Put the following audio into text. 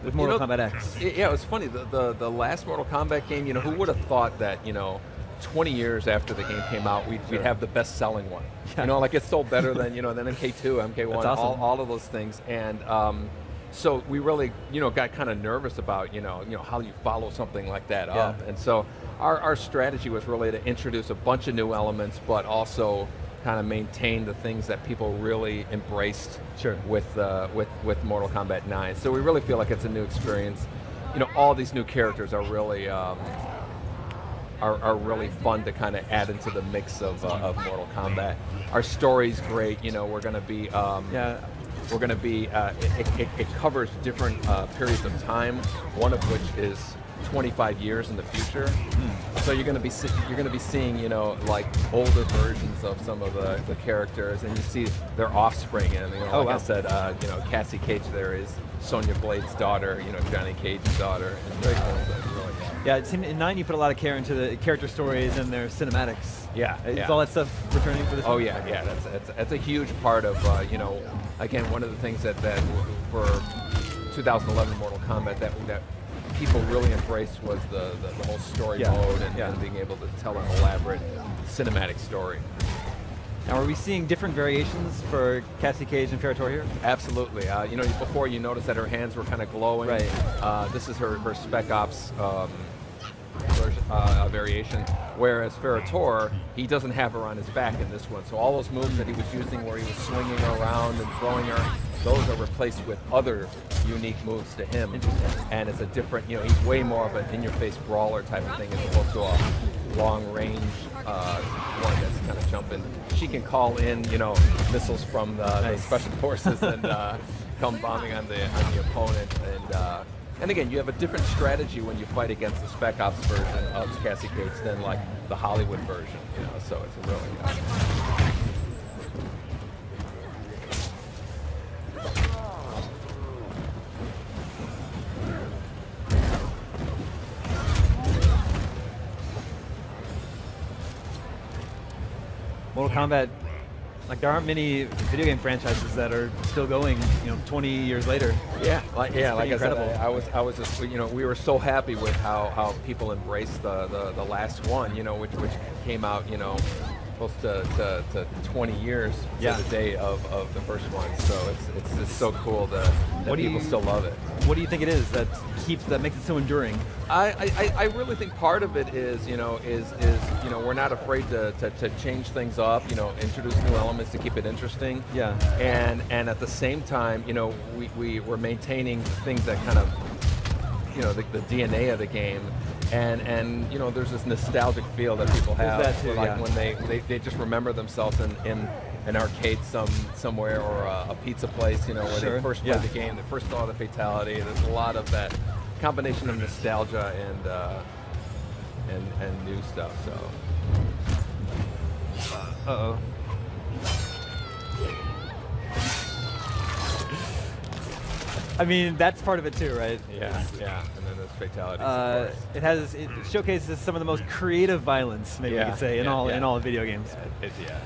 with Mortal Kombat X. Yeah, it was funny. The last Mortal Kombat game, who would have thought that, 20 years after the game came out, we'd have the best-selling one. Yeah. Like it sold better than than MK2, MK1, That's awesome. all of those things. And so we really, got kind of nervous about, how you follow something like that up. And so our strategy was really to introduce a bunch of new elements, but also kind of maintain the things that people really embraced with Mortal Kombat 9. So we really feel like it's a new experience. All these new characters are really really fun to kind of add into the mix of Mortal Kombat. Our story's great. We're going to be we're going to be it covers different periods of time. One of which is 25 years in the future. So you're going to be seeing like older versions of some of the characters, and you see their offspring. And I said, Cassie Cage there is Sonya Blade's daughter, Johnny Cage's daughter. And very cool. Yeah, it seemed in 9 you put a lot of care into the character stories and their cinematics. Is all that stuff returning for this one? Yeah. That's a huge part of again, one of the things that for 2011 Mortal Kombat that people really embraced was the whole story mode and being able to tell an elaborate cinematic story. Now, are we seeing different variations for Cassie Cage and Ferra Torr here? Absolutely. Before you noticed that her hands were kind of glowing. Right. This is her Spec Ops variation, whereas Ferra Torr, he doesn't have her on his back in this one. So all those moves that he was using where he was swinging around and throwing her, those are replaced with other unique moves to him. And it's a different, he's way more of an in-your-face brawler type of thing as opposed to a long-range one that's kind of jumping. She can call in, missiles from the special forces and come bombing on the opponent. And again, you have a different strategy when you fight against the Spec Ops version of Cassie Cage than like the Hollywood version. So it's a really Mortal Kombat, like there aren't many video game franchises that are still going, 20 years later. Like I said, I was just, we were so happy with how people embraced the last one, which came out, close to 20 years to the day of the first one. So it's just so cool that people still love it. What do you think it is that makes it so enduring? I really think part of it is we're not afraid to change things up, introduce new elements to keep it interesting. Yeah. And at the same time, we're maintaining things that kind of the DNA of the game. And there's this nostalgic feel that people have, that too, like when they just remember themselves in an arcade somewhere or a pizza place, where they first played the game, they first saw the fatality. There's a lot of that combination of nostalgia and new stuff. So. I mean, that's part of it too, right? Yeah. And then there's fatalities. It showcases some of the most creative violence, maybe we could say, in all video games. Yeah.